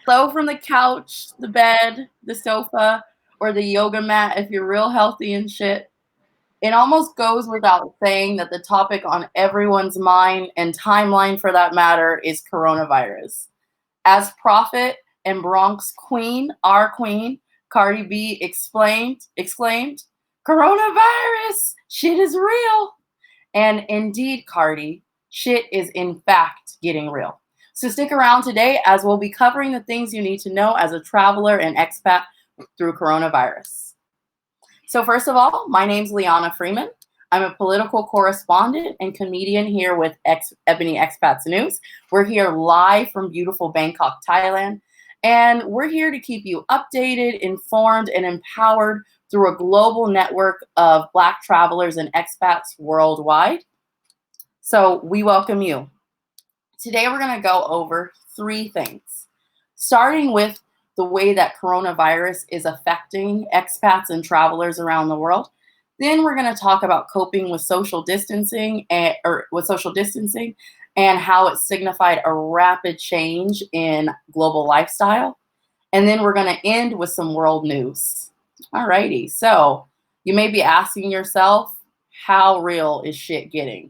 Hello from the couch, the bed, the sofa, or the yoga mat if you're real healthy and shit. It almost goes without saying that the topic on everyone's mind and timeline for that matter is coronavirus. As Prophet and Bronx Queen, our queen, Cardi B exclaimed, coronavirus, shit is real. And indeed, Cardi, shit is in fact getting real. So stick around today as we'll be covering the things you need to know as a traveler and expat through coronavirus. So first of all, my name's Liana Freeman. I'm a political correspondent and comedian here with Ebony Expats News. We're here live from beautiful Bangkok, Thailand. And we're here to keep you updated, informed, and empowered through a global network of Black travelers and expats worldwide. So we welcome you. Today we're going to go over three things, starting with the way that coronavirus is affecting expats and travelers around the world. Then we're going to talk about coping with social distancing and how it signified a rapid change in global lifestyle. And then we're going to end with some world news. Alrighty, so you may be asking yourself, how real is shit getting?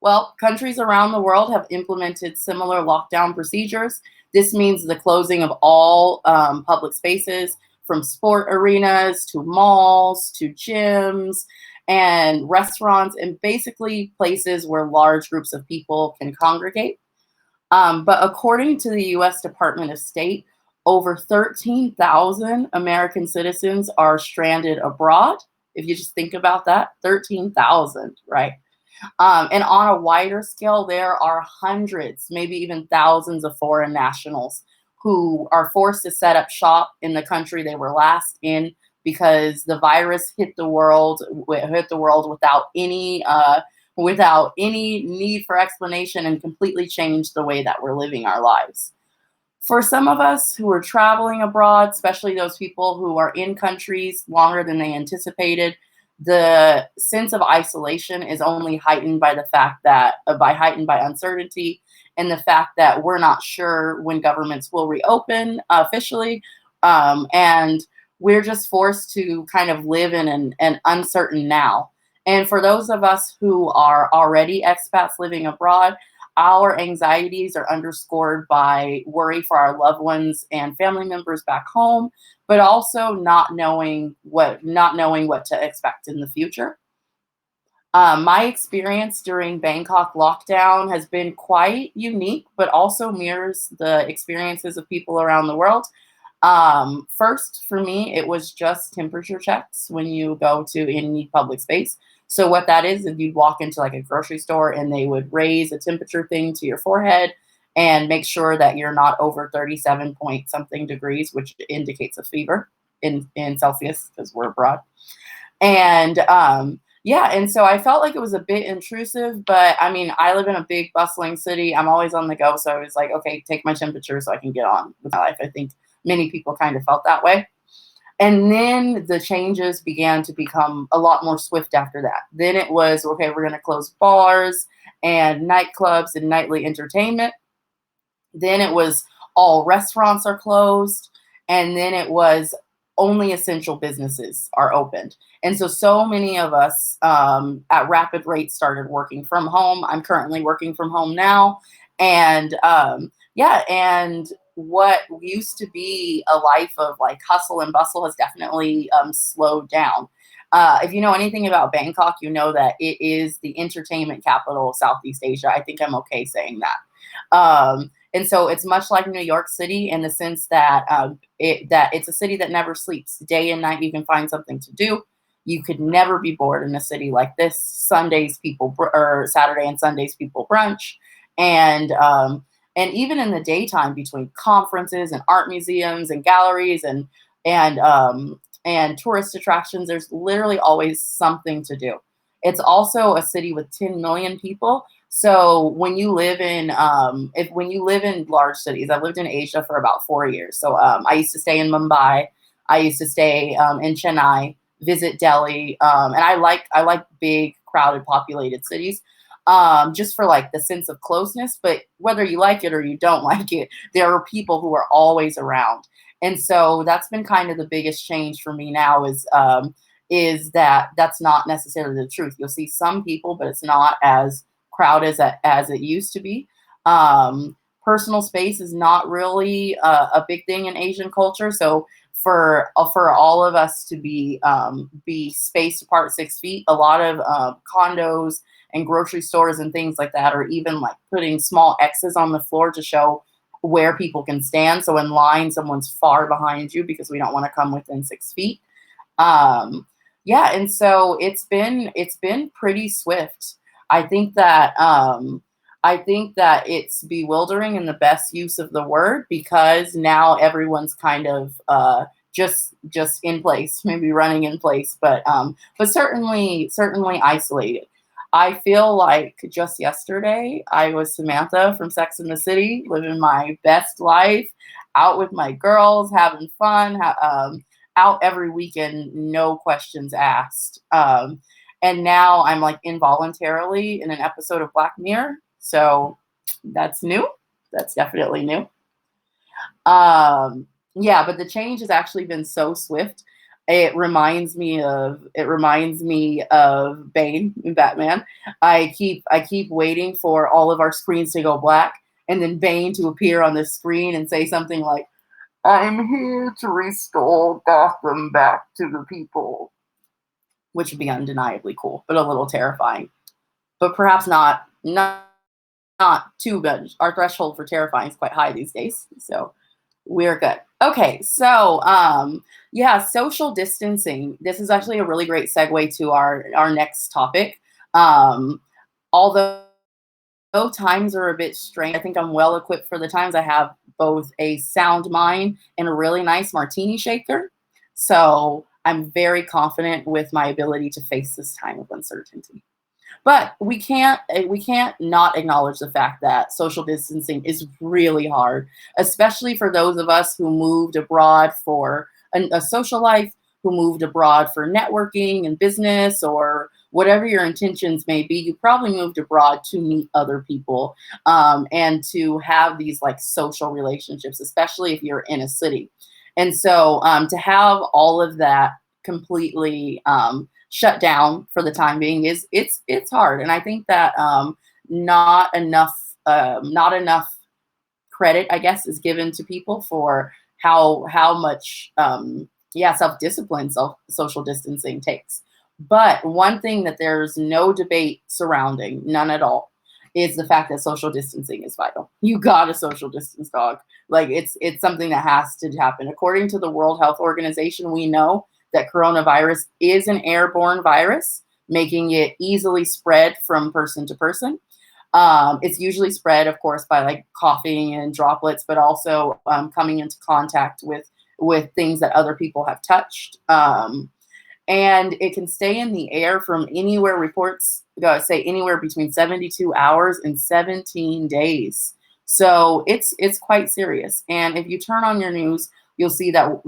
Well, countries around the world have implemented similar lockdown procedures. This means the closing of all public spaces, from sport arenas to malls to gyms and restaurants, and basically places where large groups of people can congregate. But according to the U.S. Department of State, over 13,000 American citizens are stranded abroad. If you just think about that, 13,000, right? And on a wider scale, there are hundreds, maybe even thousands of foreign nationals who are forced to set up shop in the country they were last in because the virus hit the world without any need for explanation and completely changed the way that we're living our lives. For some of us who are traveling abroad, especially those people who are in countries longer than they anticipated, the sense of isolation is only heightened by uncertainty and the fact that we're not sure when governments will reopen officially, and we're just forced to kind of live in an uncertain now. And for those of us who are already expats living abroad, our anxieties are underscored by worry for our loved ones and family members back home, but also not knowing what to expect in the future. My experience during Bangkok lockdown has been quite unique, but also mirrors the experiences of people around the world. First, for me, it was just temperature checks when you go to any public space. So what that is you'd walk into like a grocery store and they would raise a temperature thing to your forehead and make sure that you're not over 37 point something degrees, which indicates a fever in Celsius because we're abroad. And and so I felt like it was a bit intrusive, but I mean, I live in a big bustling city. I'm always on the go. So I was like, okay, take my temperature so I can get on with my life. I think many people kind of felt that way. And then the changes began to become a lot more swift after that. Then it was, okay, we're going to close bars and nightclubs and nightly entertainment. Then it was all restaurants are closed. And then it was only essential businesses are opened. And so many of us at rapid rates started working from home. I'm currently working from home now. And and what used to be a life of like hustle and bustle has definitely slowed down. If you know anything about Bangkok, you know that it is the entertainment capital of Southeast Asia. I think I'm okay saying that. And so it's much like New York City in the sense that it's a city that never sleeps. Day and night, you can find something to do. You could never be bored in a city like this. Saturday and Sundays people brunch, and even in the daytime between conferences and art museums and galleries and tourist attractions, there's literally always something to do. It's also a city with 10 million people. So when you live in large cities, I've lived in Asia for about 4 years. So I used to stay in Mumbai. I used to stay in Chennai, visit Delhi, and I like big, crowded, populated cities. just for like the sense of closeness. But whether you like it or you don't like it, there are people who are always around. And so that's been kind of the biggest change for me now is that that's not necessarily the truth. You'll see some people, but it's not as crowded as it used to be. Personal space is not really a big thing in Asian culture. So for all of us to be spaced apart 6 feet, a lot of condos and grocery stores and things like that are even like putting small X's on the floor to show where people can stand. So in line, someone's far behind you because we don't want to come within 6 feet. Yeah, and so it's been pretty swift. I think that it's bewildering in the best use of the word, because now everyone's kind of just in place, maybe running in place, but certainly isolated. I feel like just yesterday I was Samantha from Sex and the City, living my best life, out with my girls, having fun, out every weekend, no questions asked. And now I'm like involuntarily in an episode of Black Mirror. So that's new. That's definitely new. Yeah, but the change has actually been so swift. It reminds me of Bane in Batman. I keep waiting for all of our screens to go black and then Bane to appear on the screen and say something like, "I'm here to restore Gotham back to the people," which would be undeniably cool, but a little terrifying. But perhaps not too good. Our threshold for terrifying is quite high these days, so we're good. Okay, so yeah, social distancing. This is actually a really great segue to our next topic. Although times are a bit strange, I think I'm well equipped for the times. I have both a sound mind and a really nice martini shaker. So I'm very confident with my ability to face this time of uncertainty. But we can't not acknowledge the fact that social distancing is really hard, especially for those of us who moved abroad for a social life, who moved abroad for networking and business, or whatever your intentions may be. You probably moved abroad to meet other people and to have these like social relationships, especially if you're in a city. And so to have all of that completely shut down for the time being it's hard. And I think that not enough credit, I guess, is given to people for how much self-discipline social distancing takes. But one thing that there's no debate surrounding, none at all, is the fact that social distancing is vital. You got a social distance, dog. Like it's something that has to happen. According to the World Health Organization, we know that coronavirus is an airborne virus, making it easily spread from person to person. It's usually spread, of course, by like coughing and droplets, but also coming into contact with things that other people have touched. And it can stay in the air from anywhere, reports say anywhere between 72 hours and 17 days. So it's quite serious. And if you turn on your news, you'll see that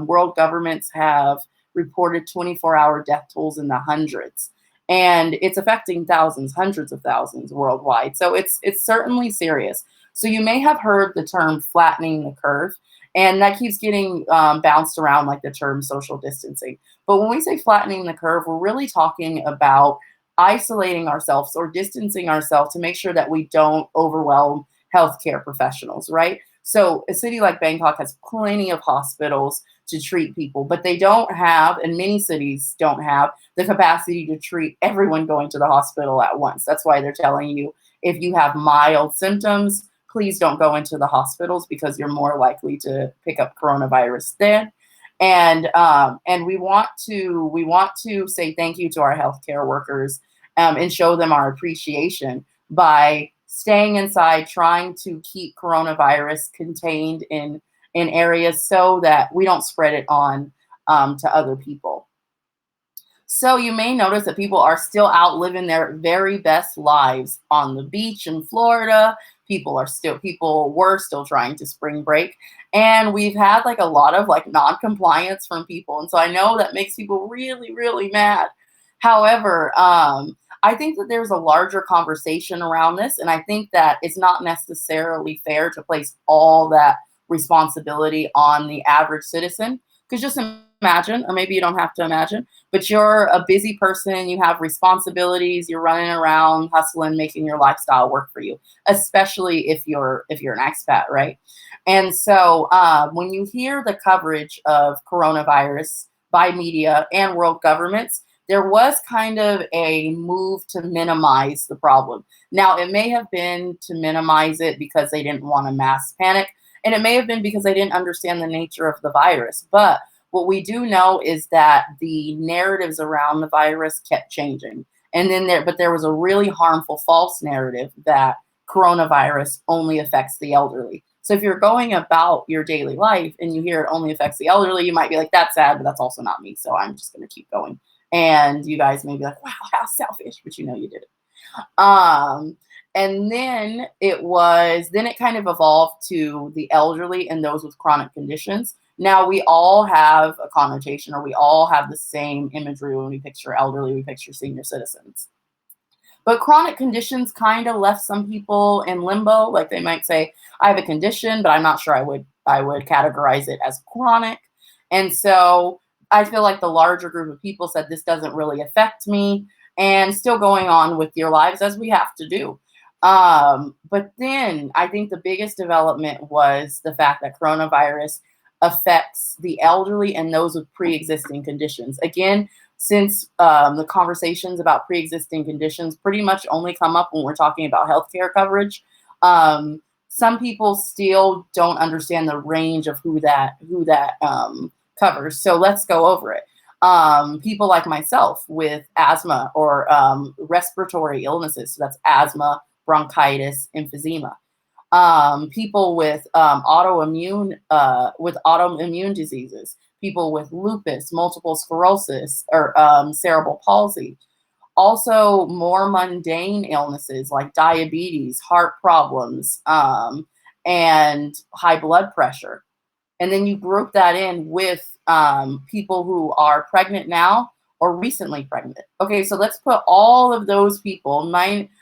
world governments have reported 24-hour death tolls in the hundreds. And it's affecting thousands, hundreds of thousands worldwide. So it's certainly serious. So you may have heard the term flattening the curve, and that keeps getting bounced around like the term social distancing. But when we say flattening the curve, we're really talking about isolating ourselves or distancing ourselves to make sure that we don't overwhelm healthcare professionals, right? So a city like Bangkok has plenty of hospitals to treat people, but they don't have, and many cities don't have, the capacity to treat everyone going to the hospital at once. That's why they're telling you, if you have mild symptoms, please don't go into the hospitals because you're more likely to pick up coronavirus there. And we want to say thank you to our healthcare workers and show them our appreciation by staying inside, trying to keep coronavirus contained in areas so that we don't spread it on to other people. So you may notice that people are still out living their very best lives on the beach in Florida. People were still trying to spring break. And we've had like a lot of like non-compliance from people. And so I know that makes people really, really mad. However, I think that there's a larger conversation around this, and I think that it's not necessarily fair to place all that responsibility on the average citizen. Because just imagine, or maybe you don't have to imagine, but you're a busy person, you have responsibilities, you're running around, hustling, making your lifestyle work for you, especially if you're an expat, right? And so when you hear the coverage of coronavirus by media and world governments, there was kind of a move to minimize the problem. Now, it may have been to minimize it because they didn't want a mass panic, and it may have been because they didn't understand the nature of the virus. But what we do know is that the narratives around the virus kept changing. And then there was a really harmful false narrative that coronavirus only affects the elderly. So if you're going about your daily life and you hear it only affects the elderly, you might be like, that's sad, but that's also not me. So I'm just going to keep going. And you guys may be like, wow, how selfish, but you know you did it. And then it kind of evolved to the elderly and those with chronic conditions. Now we all have a connotation, or we all have the same imagery when we picture elderly, we picture senior citizens. But chronic conditions kind of left some people in limbo. Like they might say, I have a condition, but I'm not sure I would categorize it as chronic. And so I feel like the larger group of people said this doesn't really affect me, and still going on with your lives as we have to do. But then I think the biggest development was the fact that coronavirus affects the elderly and those with pre-existing conditions. Again, since the conversations about pre-existing conditions pretty much only come up when we're talking about healthcare coverage, some people still don't understand the range of who that covers. So let's go over it. People like myself with asthma or respiratory illnesses, so that's asthma, bronchitis, emphysema. People with autoimmune diseases, people with lupus, multiple sclerosis, or cerebral palsy. Also, more mundane illnesses like diabetes, heart problems, and high blood pressure. And then you group that in with people who are pregnant now or recently pregnant. Okay, so let's put all of those people, minding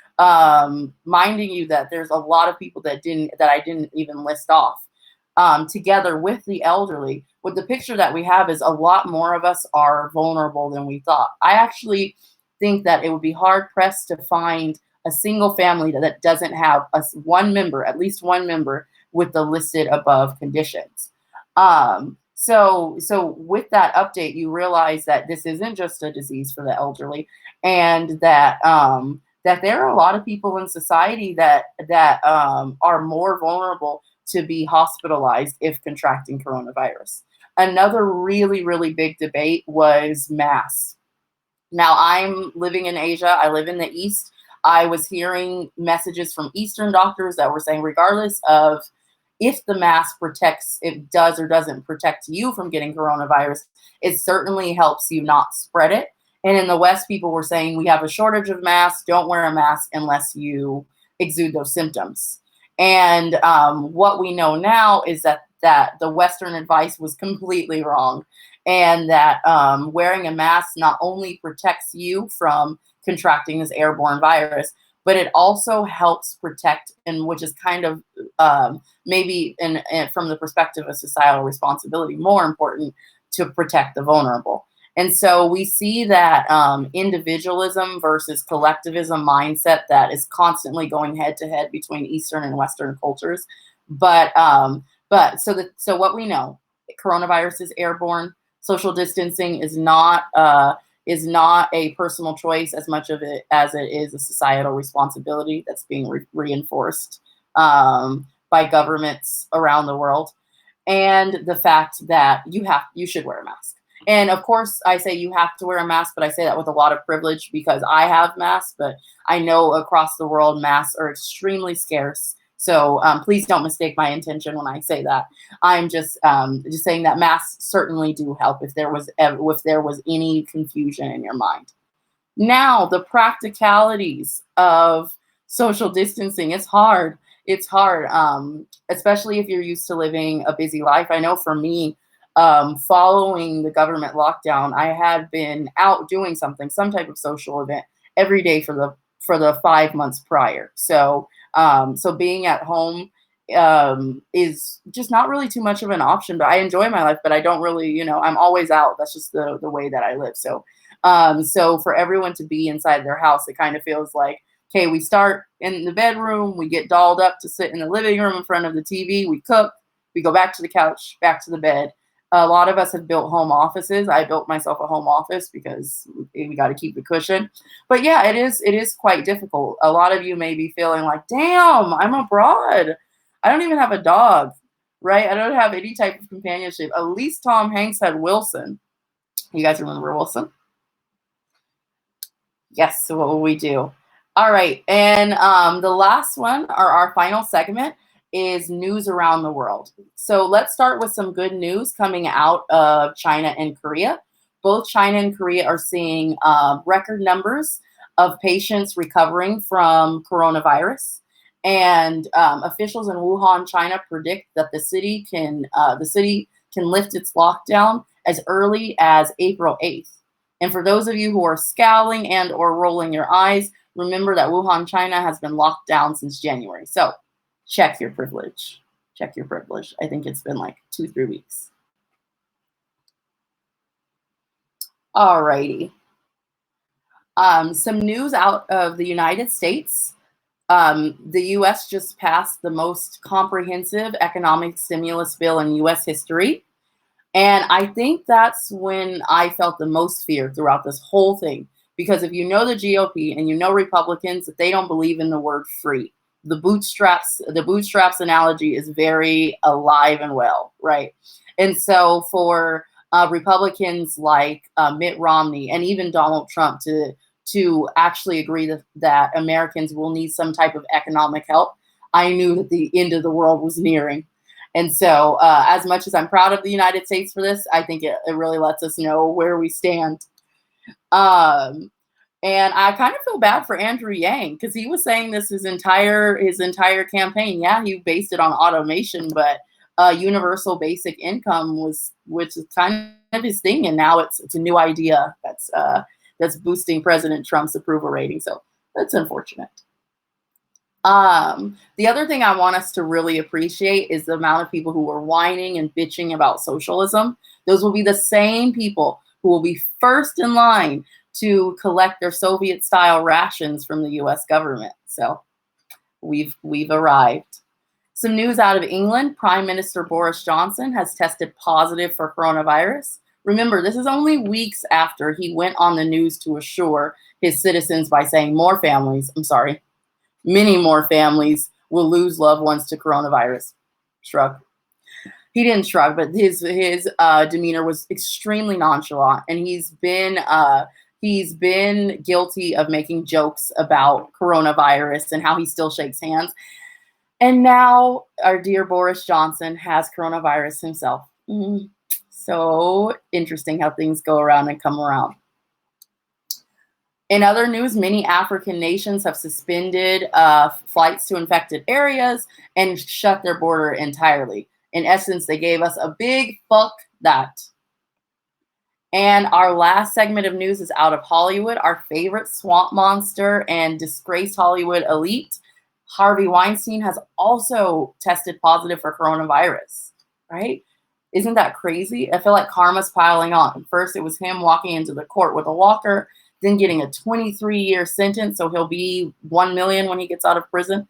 you that there's a lot of people that I didn't even list off, together with the elderly. What the picture that we have is a lot more of us are vulnerable than we thought. I actually think that it would be hard pressed to find a single family that doesn't have at least one member with the listed above conditions. So with that update, you realize that this isn't just a disease for the elderly, and that there are a lot of people in society that are more vulnerable to be hospitalized if contracting coronavirus. Another really, really big debate was masks. Now, I'm living in Asia. I live in the East. I was hearing messages from Eastern doctors that were saying, regardless of if the mask it does or doesn't protect you from getting coronavirus, it certainly helps you not spread it. And in the West, people were saying, we have a shortage of masks. Don't wear a mask unless you exude those symptoms. And what we know now is that the Western advice was completely wrong. And that wearing a mask not only protects you from contracting this airborne virus, but it also helps protect, and which is kind of maybe from the perspective of societal responsibility, more important, to protect the vulnerable. And so we see that individualism versus collectivism mindset that is constantly going head to head between Eastern and Western cultures. But so what we know, coronavirus is airborne. Social distancing is not a personal choice as much of it as it is a societal responsibility that's being reinforced by governments around the world, and the fact that you should wear a mask. And of course, I say you have to wear a mask, but I say that with a lot of privilege because I have masks, but I know across the world, masks are extremely scarce. So please don't mistake my intention when I say that. I'm just saying that masks certainly do help if there was any confusion in your mind. Now, the practicalities of social distancing, it's hard. It's hard, especially if you're used to living a busy life. I know for me, following the government lockdown, I had been out doing some type of social event, every day for the 5 months prior. So so being at home is just not really too much of an option. But I enjoy my life, but I don't really, I'm always out. That's just the way that I live. So so for everyone to be inside their house, it kind of feels like, okay, we start in the bedroom, we get dolled up to sit in the living room in front of the TV, we cook, we go back to the couch, back to the bed. A lot of us have built home offices. I built myself a home office because we got to keep the cushion. But yeah, it is quite difficult. A lot of you may be feeling like, damn, I'm abroad. I don't even have a dog, right? I don't have any type of companionship. At least Tom Hanks had Wilson. You guys remember Wilson? Yes, so what will we do? All right, and the last one, or our final segment, is news around the world. So let's start with some good news coming out of China and Korea. Both China and Korea are seeing record numbers of patients recovering from coronavirus. And officials in Wuhan, China, predict that the city can lift its lockdown as early as April 8th. And for those of you who are scowling and or rolling your eyes, remember that Wuhan, China has been locked down since January. So check your privilege. Check your privilege. I think it's been like 2-3 weeks. All righty. Some news out of the United States. The U.S. just passed the most comprehensive economic stimulus bill in U.S. history. And I think that's when I felt the most fear throughout this whole thing. Because if you know the GOP and you know Republicans, that they don't believe in the word free. The bootstraps analogy is very alive and well, right? And so for Republicans like Mitt Romney and even Donald Trump to actually agree that Americans will need some type of economic help, I knew that the end of the world was nearing. And so as much as I'm proud of the United States for this, I think it really lets us know where we stand. And I kind of feel bad for Andrew Yang because he was saying this his entire campaign. Yeah, he based it on automation, but universal basic income which is kind of his thing, and now it's a new idea that's boosting President Trump's approval rating. So that's unfortunate. The other thing I want us to really appreciate is the amount of people who are whining and bitching about socialism. Those will be the same people who will be first in line to collect their Soviet-style rations from the U.S. government. So we've arrived. Some news out of England. Prime Minister Boris Johnson has tested positive for coronavirus. Remember, this is only weeks after he went on the news to assure his citizens by saying many more families will lose loved ones to coronavirus. Shrug. He didn't shrug, but his demeanor was extremely nonchalant, and he's been guilty of making jokes about coronavirus and how he still shakes hands. And now our dear Boris Johnson has coronavirus himself. So interesting how things go around and come around. In other news, many African nations have suspended flights to infected areas and shut their border entirely. In essence, they gave us a big fuck that. And our last segment of news is out of Hollywood. Our favorite swamp monster and disgraced Hollywood elite, Harvey Weinstein, has also tested positive for coronavirus, right? Isn't that crazy? I feel like karma's piling on. First, it was him walking into the court with a walker, then getting a 23-year sentence, so he'll be $1 million when he gets out of prison.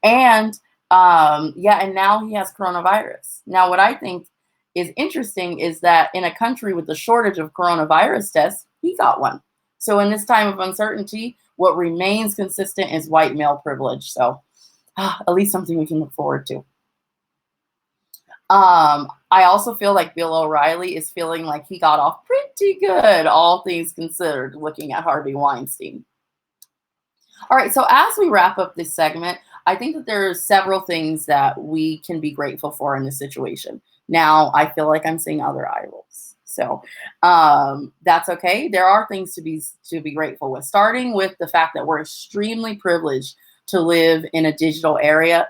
And and now he has coronavirus. Now, what I think is interesting is that in a country with a shortage of coronavirus tests, he got one. So in this time of uncertainty, what remains consistent is white male privilege. So at least something we can look forward to. I also feel like Bill O'Reilly is feeling like he got off pretty good, all things considered, looking at Harvey Weinstein. All right, so as we wrap up this segment, I think that there are several things that we can be grateful for in this situation. Now, I feel like I'm seeing other eye rolls. So that's okay. There are things to be grateful with, starting with the fact that we're extremely privileged to live in a digital era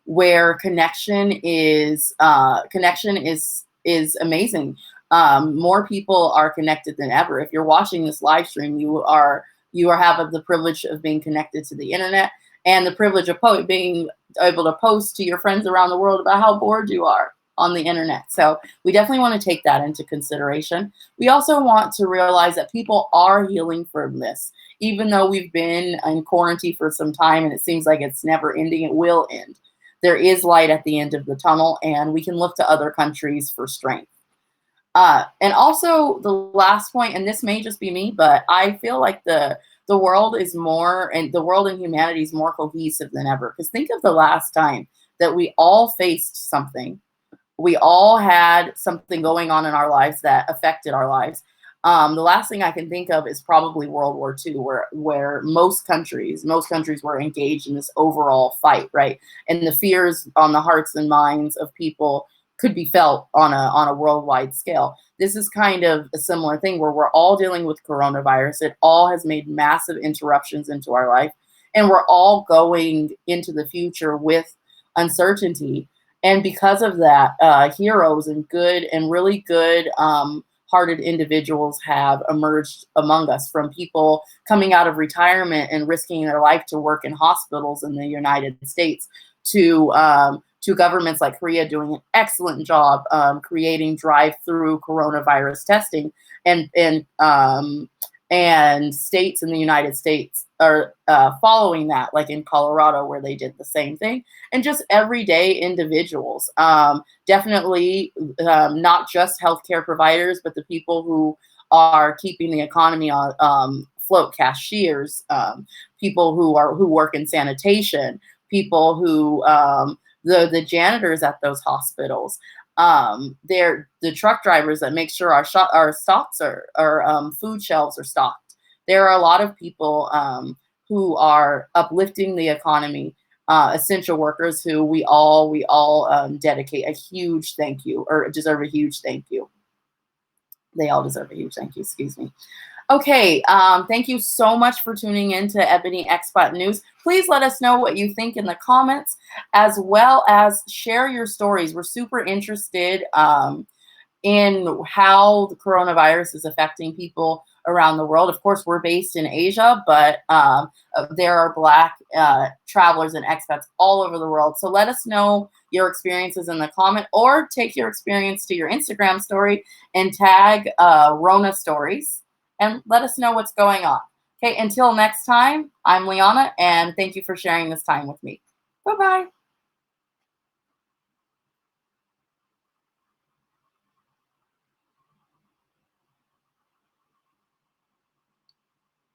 where connection is amazing. More people are connected than ever. If you're watching this live stream, you are having the privilege of being connected to the internet and the privilege of being able to post to your friends around the world about how bored you are on the internet. So we definitely want to take that into consideration. We also want to realize that people are healing from this. Even though we've been in quarantine for some time and it seems like it's never ending, it will end. There is light at the end of the tunnel, and we can look to other countries for strength. And also the last point, and this may just be me, but I feel like the world is more, and the world and humanity is more cohesive than ever. Because think of the last time that we all faced something. We all had something going on in our lives that affected our lives. The last thing I can think of is probably World War II, where most countries were engaged in this overall fight, right? And the fears on the hearts and minds of people could be felt on a worldwide scale. This is kind of a similar thing where we're all dealing with coronavirus. It all has made massive interruptions into our life, and we're all going into the future with uncertainty. And because of that, heroes and good and really good hearted individuals have emerged among us, from people coming out of retirement and risking their life to work in hospitals in the United States to governments like Korea doing an excellent job creating drive-through coronavirus testing, and states in the United States are following that, like in Colorado, where they did the same thing, and just everyday individuals. Definitely not just healthcare providers, but the people who are keeping the economy on float, cashiers, people who work in sanitation, people who the janitors at those hospitals. They're the truck drivers that make sure our stocks our food shelves are stocked. There are a lot of people who are uplifting the economy, essential workers who we all dedicate a huge thank you, or deserve a huge thank you. They all deserve a huge thank you. Excuse me. Okay, thank you so much for tuning in to Ebony Expat News. Please let us know what you think in the comments, as well as share your stories. We're super interested in how the coronavirus is affecting people around the world. Of course, we're based in Asia, but there are Black travelers and expats all over the world. So let us know your experiences in the comment, or take your experience to your Instagram story and tag Rona Stories, and let us know what's going on. Okay, until next time, I'm Liana, and thank you for sharing this time with me. Bye-bye.